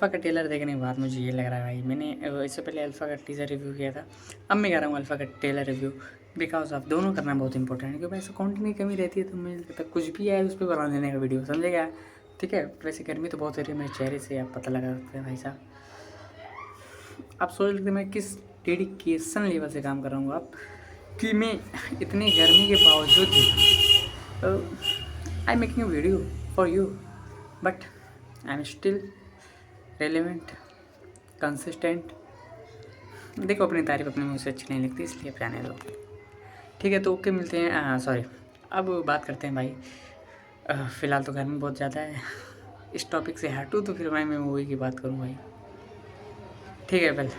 Alpha का trailer देखने के बाद मुझे ये लग रहा है भाई, मैंने इससे पहले अल्फ़ा का टीज़र रिव्यू किया था, अब मैं कर रहा हूँ अल्फ़ा का ट्रेलर रिव्यू। बिकॉज ऑफ दोनों करना बहुत इंपॉर्टेंट है, क्योंकि ऐसा कंटेंट की कमी रहती है तो मुझे लगता है कुछ भी है उस पर बना देने का वीडियो, समझे क्या? ठीक है। वैसे गर्मी तो बहुत हो रही है, मेरे चेहरे से आप पता लगा सकते हैं भाई साहब। आप सोच सकते मैं किस डेडिकेशन लेवल से काम कर रहा हूँ आप, कि मैं इतनी गर्मी के बावजूद भी I am making a video for you, but I am still relevant, consistent. देखो अपनी तारीफ अपने मुँह से अच्छी नहीं लगती, इसलिए जाने दो। ठीक है, तो ओके, मिलते हैं। सॉरी, अब बात करते हैं भाई। फ़िलहाल तो गर्मी बहुत ज़्यादा है, इस टॉपिक से हटूँ तो फिर मैं मूवी की बात करूँ भाई। ठीक है, वेल,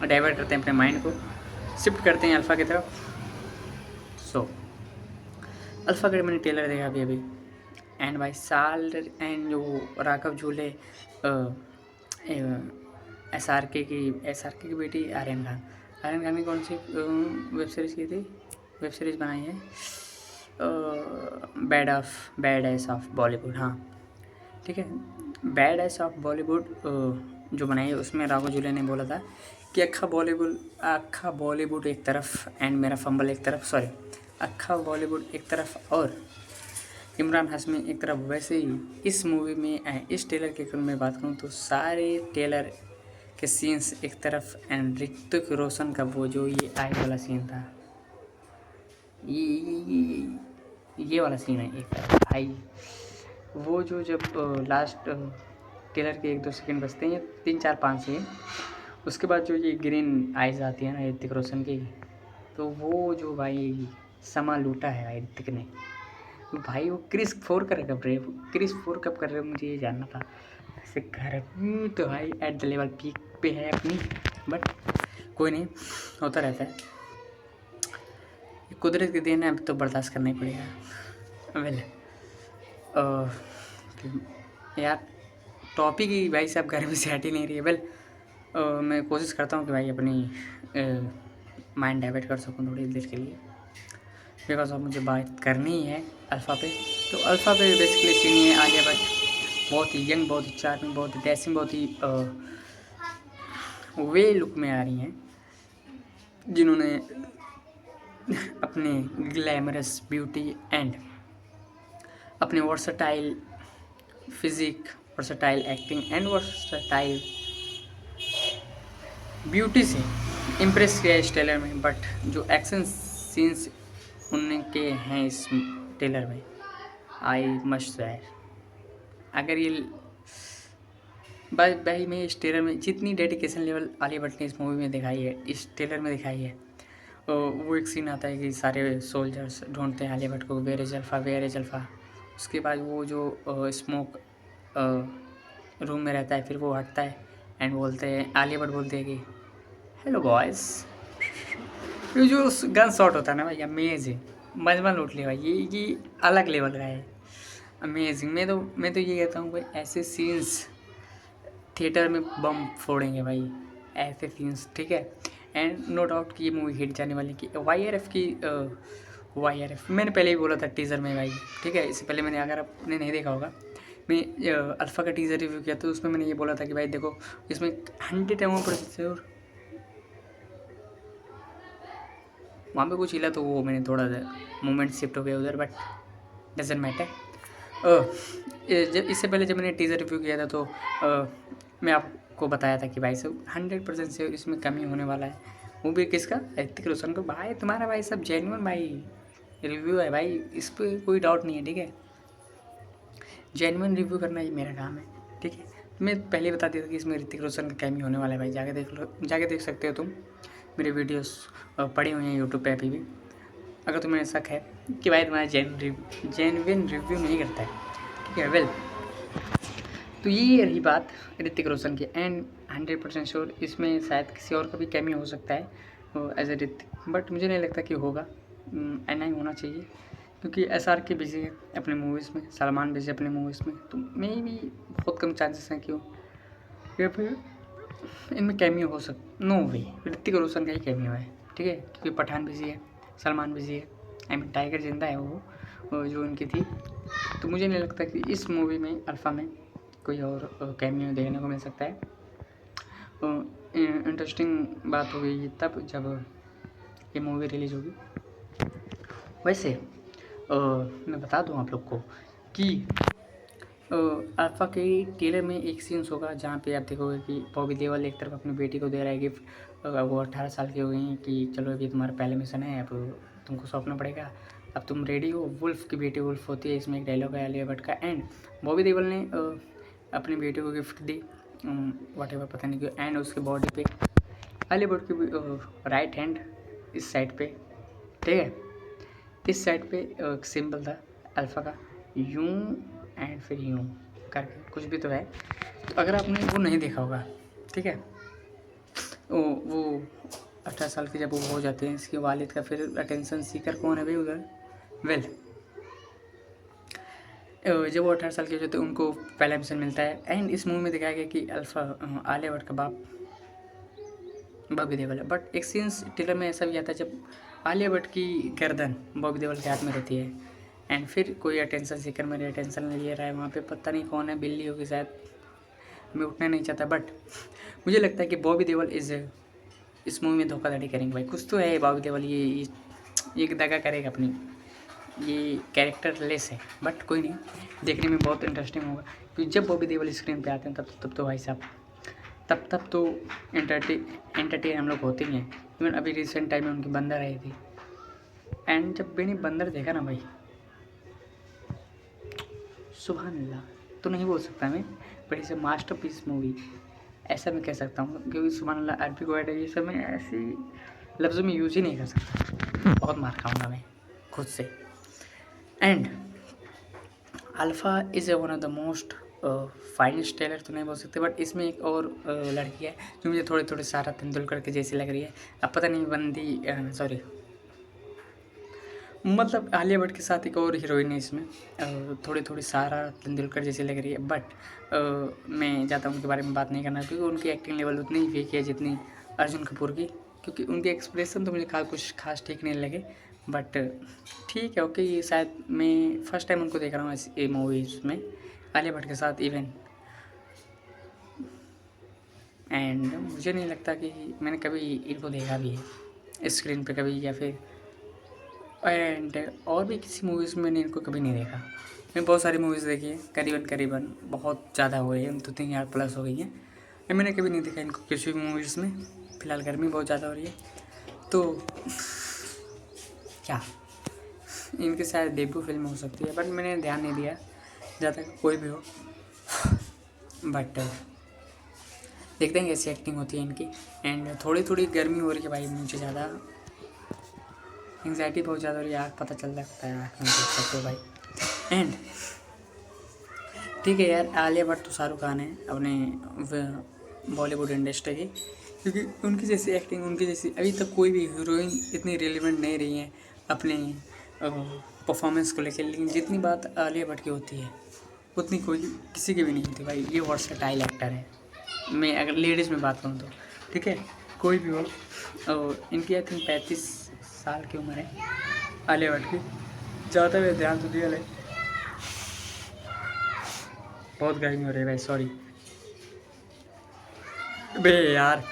डाइवर्ट करते हैं अपने माइंड को, शिफ्ट करते हैं अल्फ़ा की तरफ। सो अल्फ़ा का मैंने ट्रेलर देखा अभी अभी, एंड भाई साल एंड जो राघव झूले एस आर के की बेटी आर्यन खान की कौन सी वेब सीरीज़ की थी, वेब सीरीज़ बनाई है बैड एस ऑफ बॉलीवुड। हाँ ठीक है, बैड एस ऑफ बॉलीवुड जो बनाई है, उसमें राघव झूले ने बोला था कि अक्खा बॉलीवुड एक तरफ एंड मेरा फंबल एक तरफ, सॉरी, अक्खा बॉलीवुड एक तरफ और इमरान हाशमी एक तरफ। वैसे ही इस मूवी में इस ट्रेलर की अगर मैं बात करूँ तो सारे ट्रेलर के सीन्स एक तरफ एंड ऋतिक रोशन का वो जो ये आई वाला सीन था, ये वाला सीन है एक तरफ भाई। वो जो जब लास्ट ट्रेलर के 1-2 सेकंड बचते हैं, 3-4-5 सेकंड, उसके बाद जो ये ग्रीन आइज आती है ना ऋतिक रोशन की, तो वो जो भाई समा लूटा है भाई ऋतिक ने, तो भाई वो क्रिस 4 करेगा ब्रे, क्रिस 4 कब कर रहे हो मुझे ये जानना था। ऐसे घर तो भाई एट द लेवल पीक पे है अपनी, बट कोई नहीं, होता रहता है, कुदरत के देन है, अब तो बर्दाश्त करना ही पड़ेगा। वेल यार, टॉपिक ही भाई साहब गर्मी से हट ही नहीं रही है। वेल मैं कोशिश करता हूँ कि भाई अपनी माइंड डाइवर्ट कर सकूँ थोड़ी देर के लिए, बिकॉज अब मुझे बात करनी ही है अल्फ़ा पे। तो अल्फ़ा पे बेसिकली सीन है आलिया भट्ट, बहुत ही यंग, बहुत ही चार्मिंग, बहुत ही डैशिंग, बहुत ही वे लुक में आ रही हैं, जिन्होंने अपने ग्लैमरस ब्यूटी एंड अपने versatile physique, versatile acting and versatile beauty से इम्प्रेस किया इस ट्रेलर में। बट जो एक्शन सीन्स उनके हैं इस ट्रेलर में, आई मस्ट शेयर, अगर ये भाई मैं इस ट्रेलर में जितनी डेडिकेशन लेवल आलिया भट्ट ने इस मूवी में दिखाई है, इस ट्रेलर में दिखाई है, वो एक सीन आता है कि सारे सोल्जर्स ढूंढते हैं आलिया भट्ट को, वेयर इज अल्फ़ा। उसके बाद वो जो स्मोक रूम में रहता है, फिर वो हटता है एंड बोलते हैं, आलिया भट्ट बोलते हैं कि हेलो बॉयज़। ये जो गन शॉट होता है ना भाई, अमेजिंग, मजमा लूट लिया भाई, ये अलग लेवल का है, अमेजिंग। मैं तो ये कहता हूँ भाई, ऐसे सीन्स थिएटर में बम फोड़ेंगे भाई, ऐसे सीन्स, ठीक है। एंड नो डाउट कि ये मूवी हिट जाने वाली की वाई आर एफ मैंने पहले ही बोला था टीज़र में भाई, ठीक है। इससे पहले मैंने, अगर आपने नहीं देखा होगा, मैं अल्फ़ा का टीज़र रिव्यू किया तो उसमें मैंने ये बोला था कि भाई देखो, इसमें 100% वहाँ पे कुछ हिला तो वो मैंने थोड़ा मोमेंट शिफ्ट हो गया उधर, बट डजेंट मैटर। जब इससे पहले जब मैंने टीज़र रिव्यू किया था तो मैं आपको बताया था कि भाई साहब 100% से इसमें कमी होने वाला है। वो भी किसका, ऋतिक रोशन को। भाई तुम्हारा भाई सब जेन्युइन भाई रिव्यू है भाई, इस पर कोई डाउट नहीं है, ठीक है। जेन्युइन रिव्यू करना ही मेरा काम है, ठीक है। मैं पहले बता दिया था कि इसमें ऋतिक रोशन का कैमी होने वाला है भाई, जाके देख सकते हो तुम, मेरे वीडियोस पड़े हुए हैं यूट्यूब पे अभी भी, अगर तुम्हें शक है कि भाई तुम्हारा जेन्युइन रिव्यू नहीं करता है, ठीक है। वेल, तो ये रही बात ऋतिक रोशन की, एंड 100% श्योर इसमें शायद किसी और का भी कैमी हो सकता है एज ए ऋतिक, बट मुझे नहीं लगता कि होगा, ऐसा ही होना चाहिए, क्योंकि SRK बिजी है अपने मूवीज़ में, सलमान बिजी अपने मूवीज़ में, तो मे भी बहुत कम चांसेस हैं कि या फिर इनमें कैमियो हो नो वे ऋतिक रोशन का ही कैमियो है, ठीक है। क्योंकि पठान बिजी है, सलमान बिजी है, आई मीन टाइगर जिंदा है वो जो उनकी थी, तो मुझे नहीं लगता कि इस मूवी में अल्फ़ा में कोई और कैमियो देखने को मिल सकता है। इंटरेस्टिंग बात होगी तब जब ये मूवी रिलीज़ होगी। वैसे मैं बता दूं आप लोग को कि अल्फा के ट्रेलर में एक सीन्स होगा जहाँ पे आप देखोगे कि बॉबी देओल एक तरफ अपनी बेटी को दे रहा है गिफ्ट। वो 18 साल की हो गई हैं कि चलो अभी तुम्हारा पहला मिशन है, अब तुमको सौंपना पड़ेगा, अब तुम रेडी हो। वुल्फ की बेटी वुल्फ होती है, इसमें एक डायलॉग है आलिया भट्ट का। एंड बॉबी देओल ने अपनी बेटी को गिफ्ट दी वट एवर, पता नहीं क्यों। एंड उसके बॉडी पे आलिया भट्ट की राइट हैंड इस साइड पे, ठीक है, इस साइड पे एक सिंबल था अल्फ़ा का, यूं एंड फिर यूं करके कुछ भी तो है। तो अगर आपने वो नहीं देखा होगा, ठीक है, वो 18 साल की जब वो हो जाते हैं, इसके वालिद का फिर अटेंशन सीकर कौन है भाई उधर, वेल जब वो 18 साल के हो जाते हैं उनको पहला मिशन मिलता है। एंड इस मूवी में दिखाया गया कि अल्फ़ा आलिया भट्ट का बाप बॉबी देओल है। बट एक सीन्स ट्रेलर में ऐसा भी आता है जब आलिया भट्ट की गर्दन बॉबी देओल के हाथ में रहती है एंड फिर कोई अटेंशन सीकर मेरे अटेंशन ले रहा है वहाँ पे, पता नहीं कौन है, बिल्ली होगी शायद, मैं उठना नहीं चाहता। बट मुझे लगता है कि बॉबी देओल इस मूवी में धोखाधड़ी करेंगे भाई, कुछ तो है बॉबी देओल, ये दगा करेगा अपनी, ये कैरेक्टर लेस है। बट कोई नहीं, देखने में बहुत इंटरेस्टिंग होगा क्योंकि जब बॉबी देओल स्क्रीन पे आते हैं तब तो भाई साहब तब तो एंटरटेन हम लोग होते ही हैं। इवन अभी रिसेंट टाइम में उनकी बंदर आई थी एंड जब मैंने बंदर देखा ना भाई, सुभान अल्लाह तो नहीं बोल सकता मैं, बट इसे मास्टरपीस मूवी ऐसा मैं कह सकता हूँ क्योंकि सुभान अल्लाह अरबी वर्ड है, ये सब मैं ऐसी लफ्ज़ों में यूज़ ही नहीं कर सकता, बहुत मार खाऊंगा मैं खुद से। And alpha is one of the most finest tailor तो नहीं बोल सकते, बट इसमें एक और लड़की है जो मुझे थोड़ी थोड़ी सारा तेंदुलकर के जैसी लग रही है। अब पता नहीं बंदी सॉरी मतलब आलिया भट्ट के साथ एक और हीरोइन है इसमें, थोड़ी थोड़ी सारा तेंदुलकर जैसी लग रही है। बट मैं चाहता हूँ उनके बारे में बात नहीं करना क्योंकि उनकी एक्टिंग लेवल उतनी ही वीक है जितनी अर्जुन कपूर की, क्योंकि उनके एक्सप्रेशन तो मुझे कुछ खास ठीक नहीं लगे। बट ठीक है, ओके, ये शायद मैं फर्स्ट टाइम उनको देख रहा हूँ ये मूवीज़ में आलिया भट्ट के साथ इवन। एंड मुझे नहीं लगता कि मैंने कभी इनको देखा भी है स्क्रीन पे कभी, या फिर एंड और भी किसी मूवीज़ में मैंने इनको कभी नहीं देखा। मैंने बहुत सारी मूवीज़ देखी है, करीबन बहुत ज़्यादा हो गई है, 2-3 प्लस हो गई है, मैंने कभी नहीं देखा इनको किसी भी मूवीज़ में। फ़िलहाल गर्मी बहुत ज़्यादा हो रही है तो क्या इनके शायद डेब्यू फिल्म हो सकती है, बट मैंने ध्यान नहीं दिया ज़्यादा, कोई भी हो। बट देखते हैं कैसी एक्टिंग होती है इनकी। एंड थोड़ी थोड़ी गर्मी हो रही है भाई, मुझे ज़्यादा एंग्जाइटी बहुत ज़्यादा हो रही है, आँख पता चल सकता है, आँख में देख सकते हो भाई। एंड ठीक है यार, आलिया भट्ट तो शाहरुख खान है अपने बॉलीवुड इंडस्ट्री की, क्योंकि उनकी जैसी एक्टिंग, उनकी जैसी अभी तक कोई भी हीरोइन इतनी रिलेवेंट नहीं रही है अपने परफॉर्मेंस को लेकर, लेकिन जितनी बात आलिया भट्ट की होती है उतनी कोई किसी की भी नहीं होती भाई। ये वर्सेटाइल एक्टर है, मैं अगर लेडीज़ में बात करूँ तो, ठीक है, कोई भी हो। और इनकी आई थिंक 35 साल की उम्र है आलिया भट्ट की, ज़्यादा मैं ध्यान तो दिया नहीं, बहुत गर्मी हो रही है भाई, सॉरी बे यार।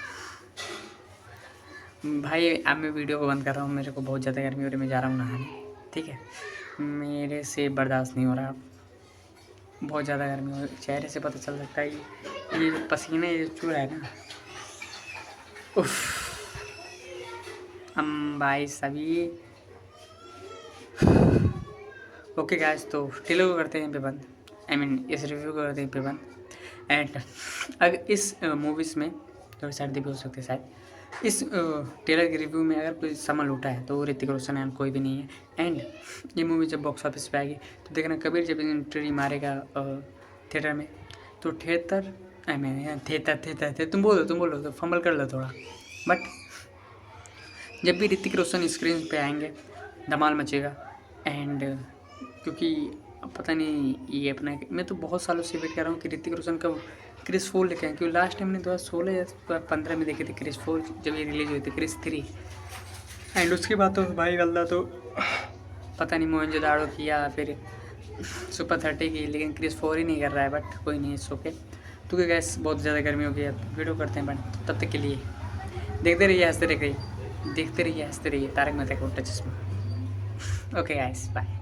भाई अब मैं वीडियो को बंद कर रहा हूँ, मेरे को बहुत ज़्यादा गर्मी हो रही है, मैं जा रहा हूँ नहाने, ठीक है, मेरे से बर्दाश्त नहीं हो रहा, बहुत ज़्यादा गर्मी हो रही, चेहरे से पता चल सकता है ये पसीने ये चूर है ना, उफ। हम भाई सभी ओके गाइस, तो ट्रेलर को करते हैं यहाँ पे बंद, आई मीन इस रिव्यू को करते हैं यहाँ पे बंद। एंड अगर इस मूवीज़ में थोड़ी सर्दी भी हो सकती है शायद, इस ट्रेलर के रिव्यू में अगर कोई समझ लूटा है तो ऋतिक रोशन है, कोई भी नहीं है। एंड ये मूवी जब बॉक्स ऑफिस पे आएगी तो देखना कबीर जब एंट्री मारेगा थिएटर में तो थिएटर तुम बोलो तो फंबल कर लो थोड़ा, बट जब भी ऋतिक रोशन स्क्रीन पे आएंगे धमाल मचेगा। एंड क्योंकि पता नहीं ये अपना, मैं तो बहुत सालों से वेट कर रहा हूँ कि ऋतिक रोशन कब क्रिस 4 लेके आए, क्योंकि लास्ट टाइम मैंने 2016 या 2015 में देखी थी क्रिस 4 जब ये रिलीज हुई थी, क्रिस 3। एंड उसके बाद तो भाई अल्लाह तो पता नहीं मोहनजोदाड़ो किया, फिर सुपर 30 की, लेकिन क्रिस 4 ही नहीं कर रहा है, बट कोई नहीं, इट्स ओके। क्योंकि गैस बहुत ज़्यादा गर्मी हो गई है, वीडियो करते हैं, बट तब तक के लिए देखते रहिए, हंसते रहिए, Tarak Mehta Ka Ooltah Chashmah. Okay guys, bye.